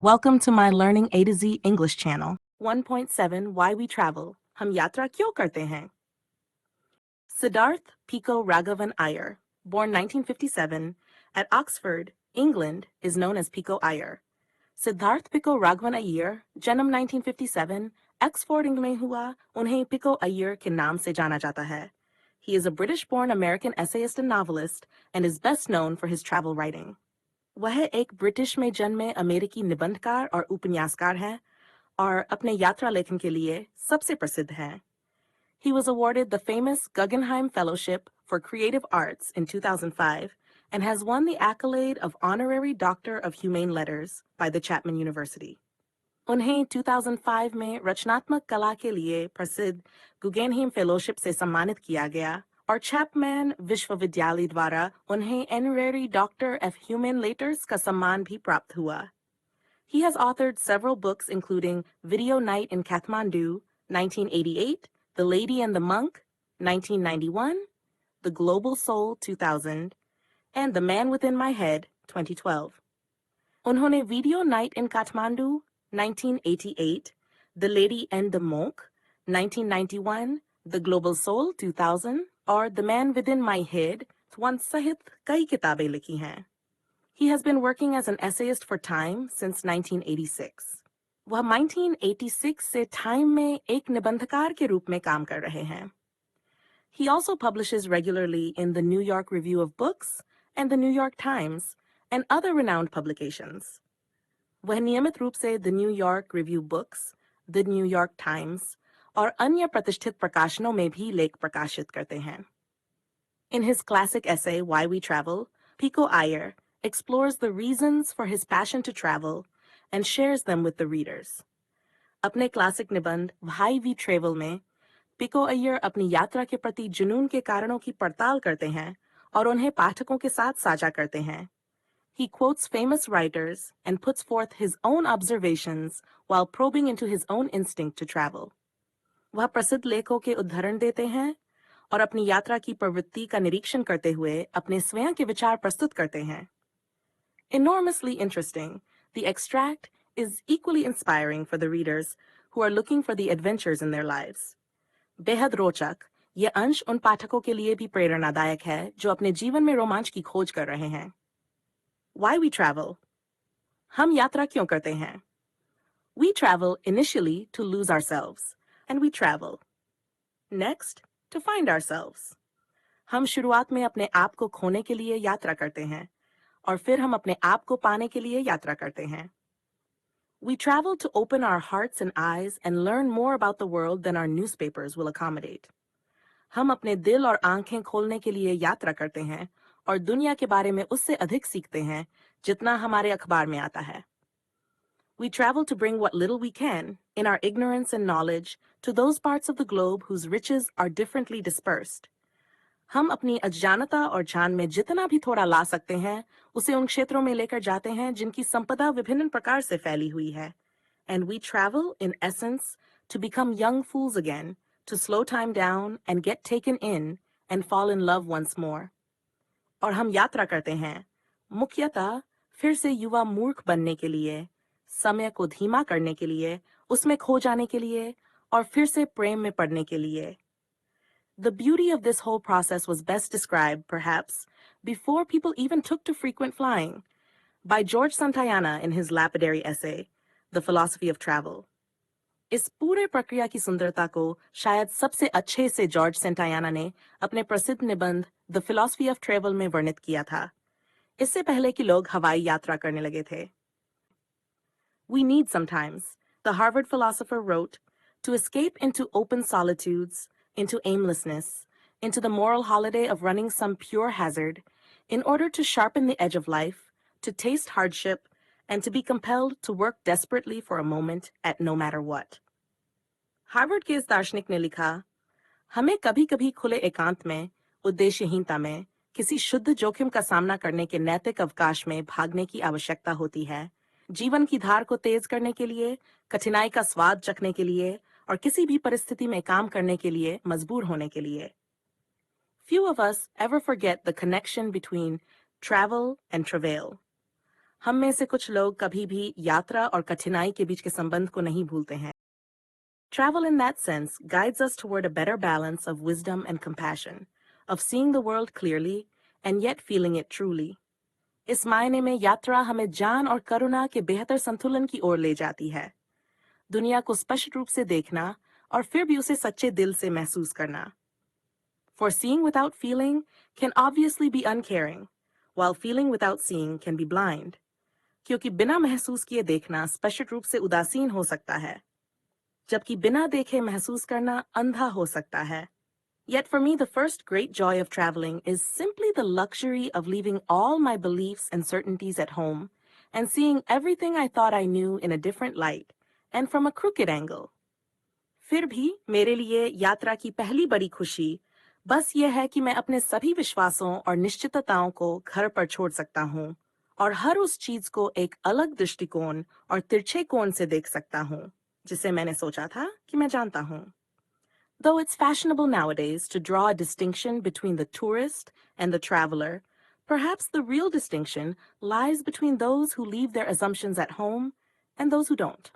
Welcome to my Learning A to Z English channel. 1.7 Why We Travel. हम यात्रा क्यों करते हैं? Siddharth Pico Raghavan Iyer, born 1957 at Oxford, England, is known as Pico Iyer. Siddharth Pico Raghavan Iyer, जन्म 1957, Oxford England में हुआ, उन्हें pico Iyer के नाम से जाना जाता है. He is a British-born American essayist and novelist and is best known for his travel writing. वह एक ब्रिटिश में जन्मे अमेरिकी निबंधकार और उपन्यासकार हैं और अपने यात्रा लेखन के लिए सबसे प्रसिद्ध हैं. He was awarded the famous Guggenheim Fellowship for Creative Arts in 2005 and has won the accolade of Honorary Doctor of Humane Letters by the Chapman University. उन्हें 2005 में रचनात्मक कला के लिए प्रसिद्ध गुगेनहेम फेलोशिप से सम्मानित किया गया और चैपमैन विश्वविद्यालय द्वारा उन्हें Honorary Doctor of Humane Letters का सम्मान भी प्राप्त हुआ. He has authored several books including Video Night in Kathmandu, 1988, The Lady and the Monk, 1991, The Global Soul, 2000, and The Man Within My Head, 2012. उन्होंने Video Night in Kathmandu, 1988, The Lady and the Monk, 1991, The Global Soul, 2000, और The Man Within My Head, 2001 सहित कई किताबें लिखी हैं. He has been working as an essayist for Time since 1986. वह 1986 से Time में एक निबंधकार के रूप में काम कर रहे हैं. He also publishes regularly in the New York Review of Books and the New York Times and other renowned publications. वह नियमित रूप से The New York Review Books, The New York Times और अन्य प्रतिष्ठित प्रकाशनों में भी लेख प्रकाशित करते हैं. In his classic essay Why We Travel, Pico Iyer explores the reasons for his passion to travel and shares them with the readers. अपने क्लासिक निबंध Why We Travel में पिको अय्यर अपनी यात्रा के प्रति जुनून के कारणों की पड़ताल करते हैं और उन्हें पाठकों के साथ साझा करते हैं. He quotes famous writers and puts forth his own observations while probing into his own instinct to travel. वह प्रसिद्ध लेखों के उद्धरण देते हैं और अपनी यात्रा की प्रवृत्ति का निरीक्षण करते हुए अपने स्वयं के विचार प्रस्तुत करते हैं. Enormously interesting, the extract is equally inspiring for the readers who are looking for the adventures in their lives. बेहद रोचक, ये अंश उन पाठकों के लिए भी प्रेरणादायक है जो अपने जीवन में रोमांच की खोज कर रहे हैं. Why we travel? हम यात्रा क्यों करते हैं? We travel initially to lose ourselves, and we travel. Next, to find ourselves. हम शुरुआत में अपने आप को खोने के लिए यात्रा करते हैं, और फिर हम अपने आप को पाने के लिए यात्रा करते हैं. We travel to open our hearts and eyes and learn more about the world than our newspapers will accommodate. हम अपने दिल और आंखें खोलने के लिए यात्रा करते हैं और दुनिया के बारे में उससे अधिक सीखते हैं जितना हमारे अखबार में आता है. We travel to bring what little we can, in our ignorance and knowledge, to those parts of the globe whose riches are differently dispersed. हम अपनी अज्ञानता और ज्ञान में जितना भी थोड़ा ला सकते हैं, उसे उन क्षेत्रों में लेकर जाते हैं जिनकी संपदा विभिन्न प्रकार से फैली हुई है. And we travel, in essence, to become young fools again, to slow time down and get taken in and fall in love once more. और हम यात्रा करते हैं, मुख्यतः फिर से युवा मूर्ख बनने के लिए, समय को धीमा करने के लिए, उसमें खो जाने के लिए, और फिर से प्रेम में पड़ने के लिए. The beauty of this whole process was best described, perhaps, before people even took to frequent flying, by George Santayana in his lapidary essay, The Philosophy of Travel. इस पूरे प्रक्रिया की सुंदरता को शायद सबसे अच्छे से जॉर्ज सेंटायाना ने अपने प्रसिद्ध निबंध The Philosophy of Travel में वर्णित किया था, इससे पहले कि लोग हवाई यात्रा करने लगे थे. We need sometimes, the Harvard philosopher wrote, to escape into open solitudes, into aimlessness, into the moral holiday of running some pure hazard, in order to sharpen the edge of life, to taste hardship, and to be compelled to work desperately for a moment at no matter what. Harvard के इस दार्शनिक ने लिखा, हमें कभी-कभी खुले एकांत में, उद्देश्यहीनता में, किसी शुद्ध जोखिम का सामना करने के नैतिक अवकाश में भागने की आवश्यकता होती है, जीवन की धार को तेज करने के लिए, कठिनाई का स्वाद चखने के लिए, और किसी भी परिस्थिति में काम करने के लिए मजबूर होने के लिए. Few of us ever forget the connection between travel and travail. हम में से कुछ लोग कभी भी यात्रा और कठिनाई के बीच के संबंध को नहीं भूलते हैं. Travel in that sense guides us toward a better balance of wisdom and compassion, of seeing the world clearly and yet feeling it truly. इस मायने में यात्रा हमें ज्ञान और करुणा के बेहतर संतुलन की ओर ले जाती है. दुनिया को स्पष्ट रूप से देखना और फिर भी उसे सच्चे दिल से महसूस करना. For seeing without feeling can obviously be uncaring, while feeling without seeing can be blind. क्योंकि बिना महसूस किए देखना स्पष्ट रूप से उदासीन हो सकता है, जबकि बिना देखे महसूस करना अंधा हो सकता है. Yet for me, the first great joy of traveling is simply the luxury of leaving all my beliefs and certainties at home and seeing everything I thought I knew in a different light and from a crooked angle. फिर भी मेरे लिए यात्रा की पहली बड़ी खुशी बस यह है कि मैं अपने सभी विश्वासों और निश्चितताओं को घर पर छोड़ सकता हूँ और हर उस चीज को एक अलग दृष्टिकोण और तिरछे कोण से देख सकता हूँ जिसे मैंने सोचा था कि मैं जानता हूँ. Though it's fashionable nowadays to draw a distinction between the tourist and the traveler, perhaps the real distinction lies between those who leave their assumptions at home and those who don't.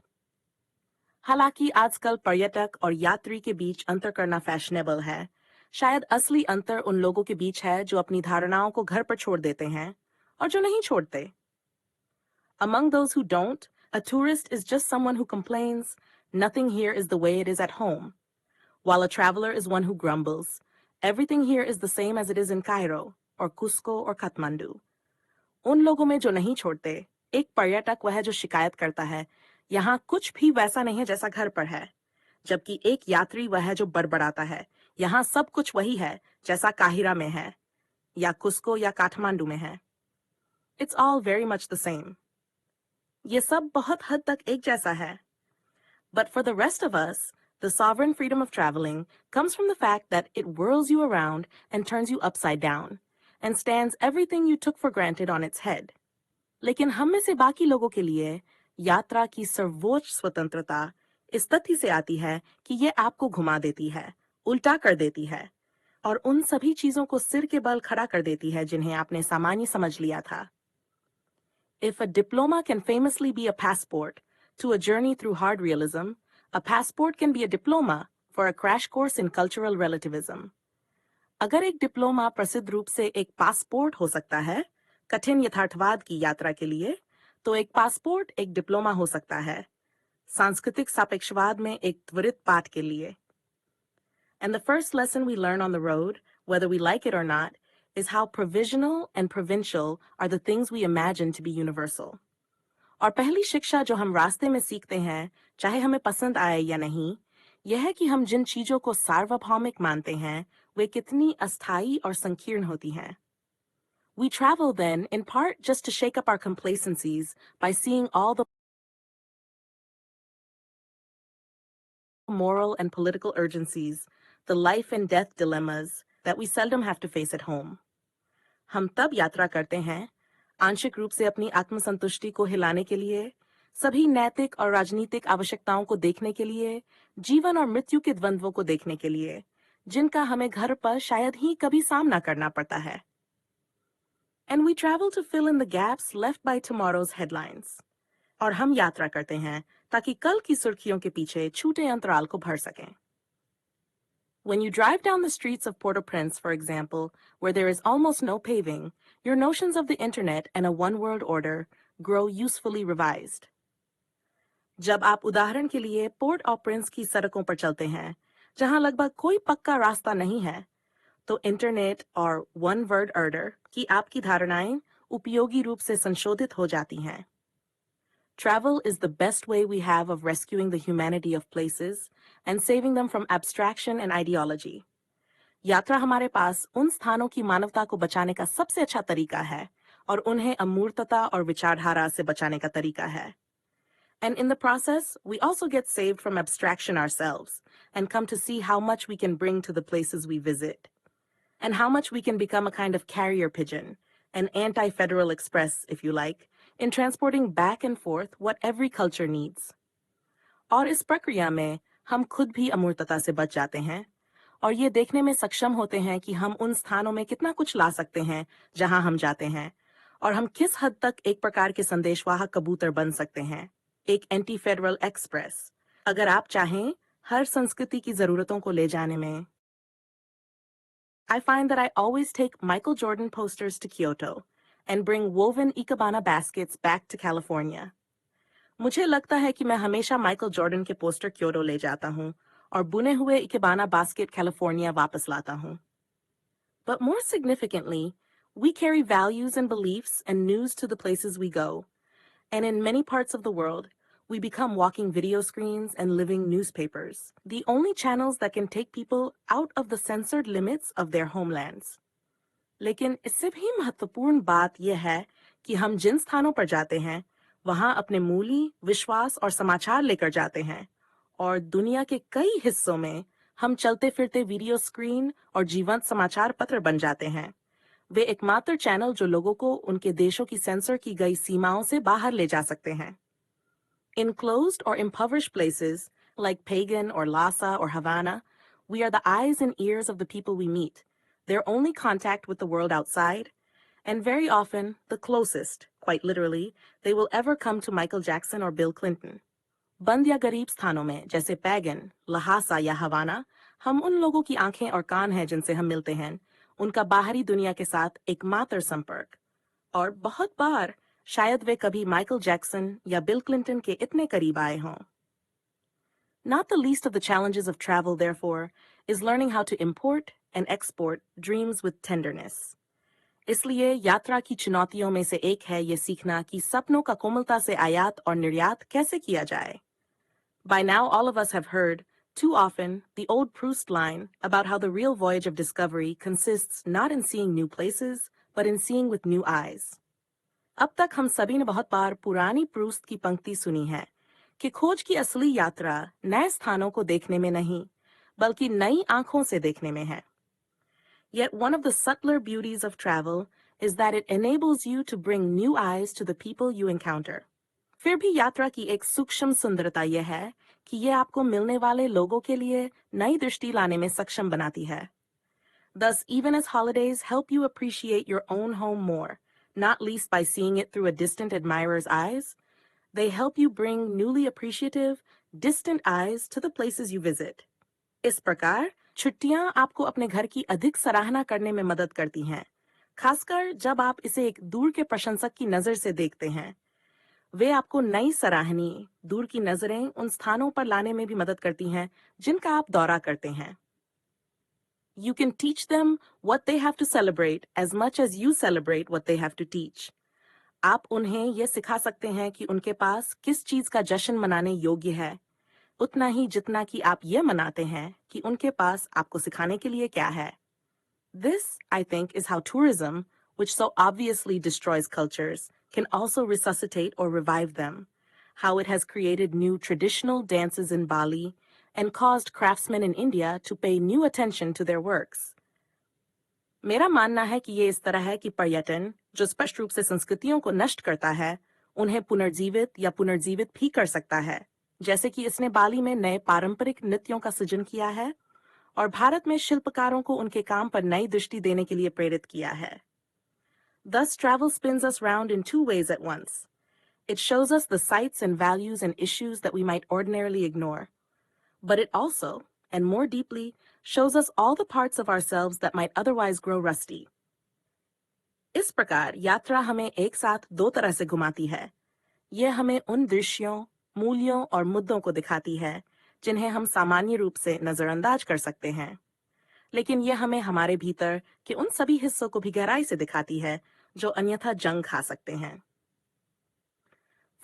हालांकि आजकल पर्यटक और यात्री के बीच अंतर करना fashionable है, शायद असली अंतर उन लोगों के बीच है जो अपनी धारणाओं को घर पर छोड़ देते हैं और जो नहीं छोड़ते. Among those who don't, a tourist is just someone who complains, nothing here is the way it is at home, while a traveler is one who grumbles, everything here is the same as it is in Cairo, or Cusco, or Kathmandu. उन लोगों में जो नहीं छोड़ते, एक पर्यटक वह है जो शिकायत करता है, यहाँ कुछ भी वैसा नहीं है जैसा घर पर है, जबकि एक यात्री वह है जो बड़बड़ाता है, यहाँ सब कुछ वही है जैसा काहिरा में है, या कुस्को या काठमांडू में है. It's all very much the same. ये सब बहुत हद तक एक जैसा है. But for the rest of us, the sovereign freedom of traveling comes from the fact that it whirls you around and turns you upside down, and stands everything you took for granted on its head. लेकिन हम में से बाकी लोगों के लिए यात्रा की सर्वोच्च स्वतंत्रता इस तथ्य से आती है कि ये आपको घुमा देती है, उल्टा कर देती है, और उन सभी चीजों को सिर के बल खड़ा कर देती है जिन्हें आपने सामान्य समझ लिया था. If a diploma can famously be a passport to a journey through hard realism, a passport can be a diploma for a crash course in cultural relativism. अगर एक डिप्लोमा प्रसिद्ध रूप से एक पासपोर्ट हो सकता है कठिन यथार्थवाद की यात्रा के लिए, तो एक पासपोर्ट एक डिप्लोमा हो सकता है सांस्कृतिक सापेक्षवाद में एक त्वरित पाठ के लिए. And the first lesson we learn on the road, whether we like it or not, is how provisional and provincial are the things we imagine to be universal. और पहली शिक्षा जो हम रास्ते में सीखते हैं, चाहे हमें पसंद आए या नहीं, यह है कि हम जिन चीजों को सार्वभौमिक मानते हैं, वे कितनी अस्थायी और संकीर्ण होती हैं. We travel then, in part, just to shake up our complacencies by seeing all the moral and political urgencies, the life and death dilemmas that we seldom have to face at home. हम तब यात्रा करते हैं, आंशिक रूप से अपनी आत्मसंतुष्टि को हिलाने के लिए, सभी नैतिक और राजनीतिक आवश्यकताओं को देखने के लिए, जीवन और मृत्यु के द्वंद्वों को देखने के लिए, जिनका हमें घर पर शायद ही कभी सामना करना पड़ता है. And we travel to fill in the gaps left by tomorrow's headlines. और हम यात्रा करते हैं ताकि कल की सुर्खियों के पीछे छूटे अंतराल को भर सकें. When you drive down the streets of Port-au-Prince, for example, where there is almost no paving, your notions of the internet and a one-world order grow usefully revised. जब आप उदाहरण के लिए पोर्ट ऑ प्रिंस की सड़कों पर चलते हैं, जहां लगभग कोई पक्का रास्ता नहीं है, तो इंटरनेट और वन वर्ड ऑर्डर की आपकी धारणाएं उपयोगी रूप से संशोधित हो जाती हैं. Travel is the best way we have of rescuing the humanity of places and saving them from abstraction and ideology. यात्रा हमारे पास उन स्थानों की मानवता को बचाने का सबसे अच्छा तरीका है और उन्हें अमूर्तता और विचारधारा से बचाने का तरीका है. And in the process, we also get saved from abstraction ourselves and come to see how much we can bring to the places we visit, and how much we can become a kind of carrier pigeon, an anti-federal express, if you like, in transporting back and forth what every culture needs. और इस प्रक्रिया में हम खुद भी अमूर्तता से बच जाते हैं और ये देखने में सक्षम होते हैं कि हम उन स्थानों में कितना कुछ ला सकते हैं जहां हम जाते हैं और हम किस हद तक एक प्रकार के संदेशवाहक कबूतर बन सकते हैं, एक एंटी फेडरल एक्सप्रेस, अगर आप चाहें हर संस्कृति की जरूरतों को ले जाने में। I find that I always take Michael Jordan posters to Kyoto and bring woven ikebana baskets back to California. मुझे लगता है कि मैं हमेशा माइकल जॉर्डन के पोस्टर क्योटो ले जाता हूँ और बुने हुए इकेबाना बास्केट कैलिफोर्निया वापस लाता हूँ. But more significantly, we carry values and beliefs and news to the places we go. And in many parts of the world, we become walking video screens and living newspapers, the only channels that can take people out of the censored limits of their homelands. लेकिन इससे भी महत्वपूर्ण बात यह है कि हम जिन स्थानों पर जाते हैं, वहां अपने मूल्य, विश्वास और समाचार लेकर जाते हैं, और दुनिया के कई हिस्सों में हम चलते फिरते वीडियो स्क्रीन और जीवंत समाचार पत्र बन जाते हैं. वे एकमात्र चैनल जो लोगों को उनके देशों की सेंसर की गई सीमाओं से बाहर ले जा सकते हैं. In closed or impoverished places like Pagan or Lhasa or Havana, we are the eyes and ears of the people we meet, their only contact with the world outside, and very often the closest, quite literally, they will ever come to Michael Jackson or Bill Clinton. बंद या गरीब स्थानों में जैसे pagan, Lhasa या हवाना, हम उन लोगों की आंखें और कान हैं जिनसे हम मिलते हैं, उनका बाहरी दुनिया के साथ एकमात्र संपर्क. और बहुत बार शायद वे कभी माइकल जैक्सन या बिल क्लिंटन के इतने करीब आए हों. Not the least of the challenges of travel, therefore, is learning how to import and export dreams with tenderness. इसलिए यात्रा की चुनौतियों में से एक है ये सीखना कि सपनों का कोमलता से आयात और निर्यात कैसे किया जाए. By now, all of us have heard, too often, the old Proust line about how the real voyage of discovery consists not in seeing new places, but in seeing with new eyes. अब तक हम सभी ने बहुत बार पुरानी Proust की पंक्ति सुनी है कि खोज की असली यात्रा नए स्थानों को देखने में नहीं, बल्कि नई आंखों से देखने में है. Yet one of the subtler beauties of travel is that it enables you to bring new eyes to the people you encounter. फिर भी यात्रा की एक सूक्ष्म सुंदरता यह है कि यह आपको मिलने वाले लोगों के लिए नई दृष्टि लाने में सक्षम बनाती है. Thus, even as holidays help you appreciate your own home more, not least by seeing it through a distant admirer's eyes, they help you bring newly appreciative, distant eyes to the places you visit. इस प्रकार छुट्टियां आपको अपने घर की अधिक सराहना करने में मदद करती हैं, खासकर जब आप इसे एक दूर के प्रशंसक की नजर से देखते हैं. वे आपको नई सराहनीय, दूर की नजरें उन स्थानों पर लाने में भी मदद करती हैं जिनका आप दौरा करते हैं. You can teach them what they have to celebrate as much as you celebrate what they have to teach. आप उन्हें यह सिखा सकते हैं कि उनके पास किस चीज का जश्न मनाने योग्य है, उतना ही जितना कि आप ये मनाते हैं कि उनके पास आपको सिखाने के लिए क्या है. This, I think, is how tourism, which so obviously destroys cultures, can also resuscitate or revive them. How it has created new traditional dances in Bali and caused craftsmen in India to pay new attention to their works. मेरा मानना है कि ये इस तरह है कि पर्यटन, जो स्पष्ट रूप से संस्कृतियों को नष्ट करता है, उन्हें पुनर्जीवित या पुनर्जीवित भी कर सकता है, जैसे कि इसने बाली में नए पारंपरिक नृत्यों का सृजन किया है और भारत में शिल्पकारों को उनके काम पर नई दृष्टि देने के लिए प्रेरित किया है. Thus, travel spins us round in two ways at once. It shows us the sights and values and issues that we might ordinarily ignore. But it also, and more deeply, shows us all the parts of ourselves that might otherwise grow rusty. इस प्रकार यात्रा हमें एक साथ दो तरह से घुमाती है. यह हमें उन दृश्यों, मूल्यों और मुद्दों को दिखाती है जिन्हें हम सामान्य रूप से नजरअंदाज कर सकते हैं, लेकिन यह हमें हमारे भीतर के उन सभी हिस्सों को भी गहराई से दिखाती है जो अन्यथा जंग खा सकते हैं.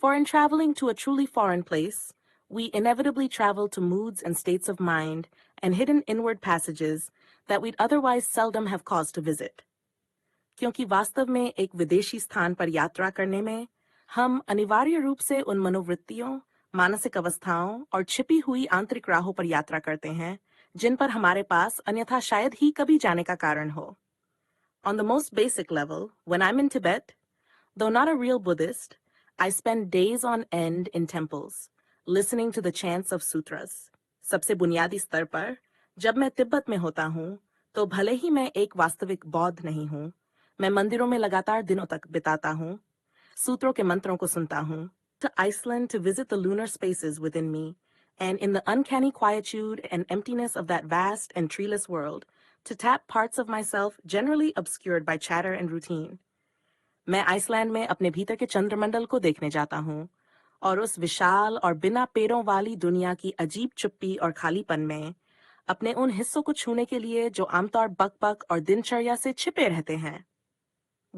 For in traveling to a truly foreign place, we inevitably travel to moods and states of mind and hidden inward passages that we'd otherwise seldom have cause to visit. क्योंकि वास्तव में एक विदेशी स्थान पर यात्रा करने में हम अनिवार्य रूप से उन मनोवृत्तियों, मानसिक अवस्थाओं और छिपी हुई आंतरिक राहों पर यात्रा करते हैं जिन पर हमारे पास अन्यथा शायद ही कभी जाने का कारण हो. On the most basic level, when I'm in Tibet, though not a real Buddhist, I spend days on end in temples, listening to the chants of sutras. सबसे बुनियादी स्तर पर, जब मैं तिब्बत में होता हूँ, तो भले ही मैं एक वास्तविक बौद्ध नहीं हूँ, मैं मंदिरों में लगातार दिनों तक बिताता हूँ, सूत्रों के मंत्रों को सुनता हूँ. To Iceland to visit the lunar spaces within me, and in the uncanny quietude and emptiness of that vast and treeless world, to tap parts of myself generally obscured by chatter and routine. मैं Iceland में अपने भीतर के चंद्रमंडल को देखने जाता हूँ और उस विशाल और बिना पेड़ों वाली दुनिया की अजीब चुप्पी और खालीपन में अपने उन हिस्सों को छूने के लिए जो आमतौर बक-बक और दिनचर्या से छिपे रहते हैं.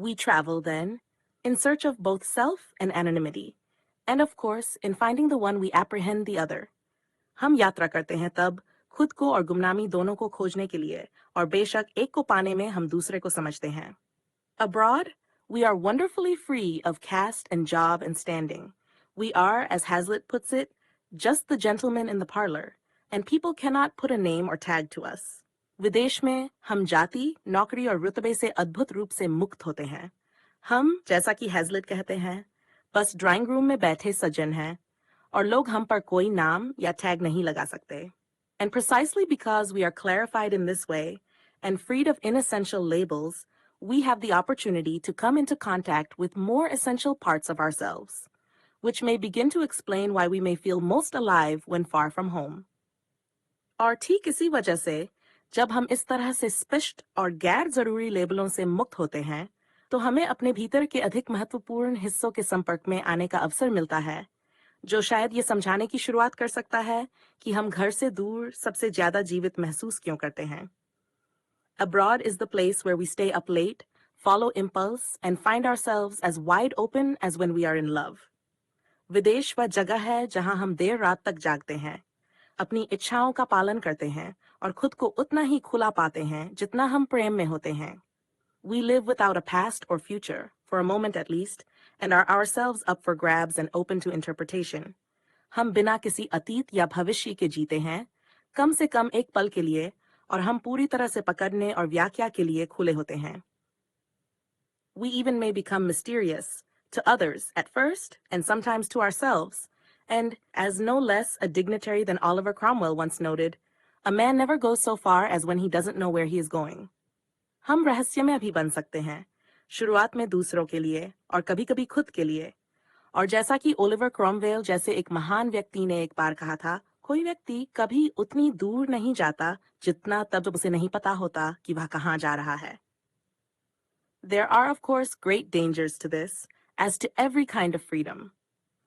We travel then, in search of both self and anonymity, and of course, in finding the one we apprehend the other. हम यात्रा करते हैं तब खुद को और गुमनामी दोनों को खोजने के लिए, और बेशक एक को पाने में हम दूसरे को समझते हैं. Abroad, we are wonderfully free of caste and job and standing. We are, as Hazlitt puts it, just the gentleman in the parlor, and people cannot put a name or tag to us. विदेश में हम जाति, नौकरी और रुतबे से अद्भुत रूप से मुक्त होते हैं. हम, जैसा कि हैजलिट कहते हैं, बस ड्राइंग रूम में बैठे सज्जन हैं, और लोग हम पर कोई नाम या टैग नहीं लगा सकते. And precisely because we are clarified in this way and freed of inessential labels, we have the opportunity to come into contact with more essential parts of ourselves, which may begin to explain why we may feel most alive when far from home. और ठीक इसी वजह से जब हम इस तरह से स्पष्ट और गैर जरूरी लेबलों से मुक्त होते हैं, तो हमें अपने भीतर के अधिक महत्वपूर्ण हिस्सों के संपर्क में आने का अवसर मिलता है, जो शायद ये समझाने की शुरुआत कर सकता है कि हम घर से दूर सबसे ज्यादा जीवित महसूस क्यों करते हैं. Abroad is the place where we stay up late, follow impulse, and find ourselves as wide open as when we are in love. विदेश वह जगह है जहां हम देर रात तक जागते हैं, अपनी इच्छाओं का पालन करते हैं और खुद को उतना ही खुला पाते हैं जितना हम प्रेम में होते हैं. We live without a past or future, for a moment at least, and are ourselves up for grabs and open to interpretation. हम बिना किसी अतीत या भविष्य के जीते हैं, कम से कम एक पल के लिए, और हम पूरी तरह से पकड़ने और व्याख्या के लिए खुले होते हैं. We even may become mysterious to others at first, and sometimes to ourselves. And, as no less a dignitary than Oliver Cromwell once noted, a man never goes so far as when he doesn't know where he is going. हम रहस्यमय भी बन सकते हैं, शुरुआत में दूसरों के लिए और कभी-कभी खुद के लिए. और जैसा कि ओलिवर क्रॉमवेल जैसे एक महान व्यक्ति ने एक बार कहा था, कोई व्यक्ति कभी उतनी दूर नहीं जाता जितना तब उसे नहीं पता होता कि वह कहाँ जा रहा है. There are, of course, great dangers to this, as to every kind of freedom.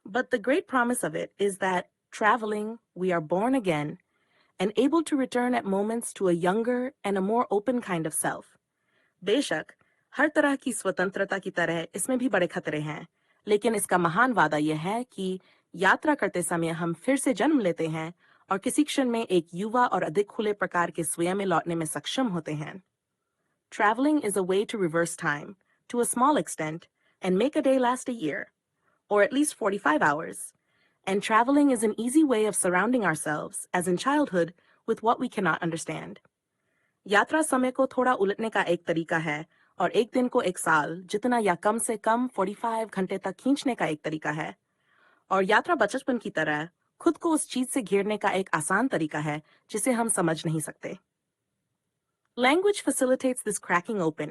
But the great promise of it is that, traveling, we are born again and able to return at moments to a younger and a more open kind of self. बेशक, हर तरह की स्वतंत्रता की तरह इसमें भी बड़े खतरे हैं, लेकिन इसका महान वादा यह है कि यात्रा करते समय हम फिर से जन्म लेते हैं और किसी क्षण में एक युवा और अधिक खुले प्रकार के स्वयं में लौटने में सक्षम होते हैं. Traveling is a way to reverse time, to a small extent, and make a day last a year, or at least 45 hours. And traveling is an easy way of surrounding ourselves, as in childhood, with what we cannot understand. यात्रा समय को थोड़ा उलटने का एक तरीका है, और एक दिन को एक साल जितना या कम से कम 45 घंटे तक खींचने का एक तरीका है. और यात्रा बचपन की तरह खुद को उस चीज से घेरने का एक आसान तरीका है जिसे हम समझ नहीं सकते. Language facilitates this cracking open,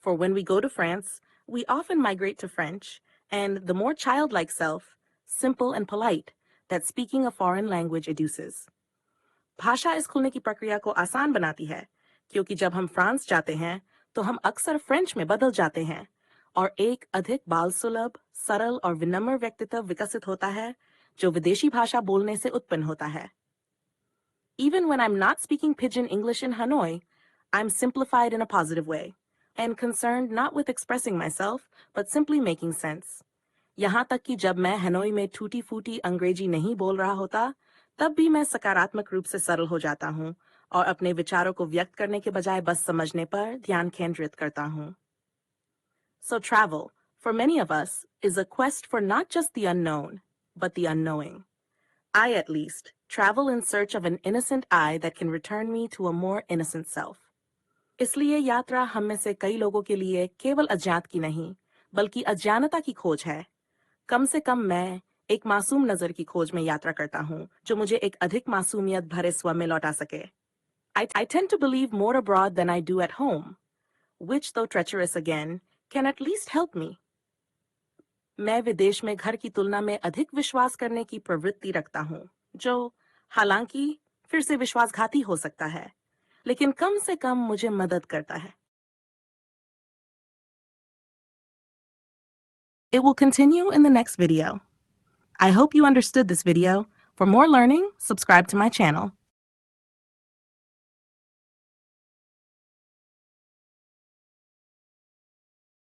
for when we go to France, we often migrate to French, and the more childlike self, simple and polite, that speaking a foreign language educes. भाषा इस खुलने की प्रक्रिया को आसान बनाती है, क्योंकि जब हम फ्रांस जाते हैं, तो हम अक्सर फ्रेंच में बदल जाते हैं, और एक अधिक बाल सुलभ, सरल और विनम्र व्यक्तित्व विकसित होता है, जो विदेशी भाषा बोलने से उत्पन्न होता है. Even when I'm not speaking pidgin English in Hanoi, I'm simplified in a positive way, and concerned not with expressing myself, but simply making sense. यहाँ तक कि जब मैं हनोई में टूटी-फूटी अंग्रेजी नहीं बोल रहा होता, तब भी मैं सकारात्मक रूप से सरल हो जाता हूँ और अपने विचारों को व्यक्त करने के बजाय बस समझने पर ध्यान केंद्रित करता हूँ. So travel, for many of us, is a quest for not just the unknown, but the unknowing. I, at least, travel in search of an innocent I that can return me to a more innocent self. इसलिए यात्रा हम में से कई लोगों के लिए केवल अज्ञात की नहीं, बल्कि अज्ञानता की खोज है. कम से कम मैं एक मासूम नजर की खोज में यात्रा करता हूँ, जो मुझे एक अधिक मासूमियत भरे स्व में लौटा सके. I tend to believe more abroad than I do at home. which though treacherous again, can at least help me. मैं विदेश में घर की तुलना में अधिक विश्वास करने की प्रवृत्ति रखता हूँ, जो हालांकि फिर से विश्वासघाती हो सकता है, लेकिन कम से कम मुझे मदद करता है. It will continue in the next video. I hope you understood this video. For more learning, subscribe to my channel.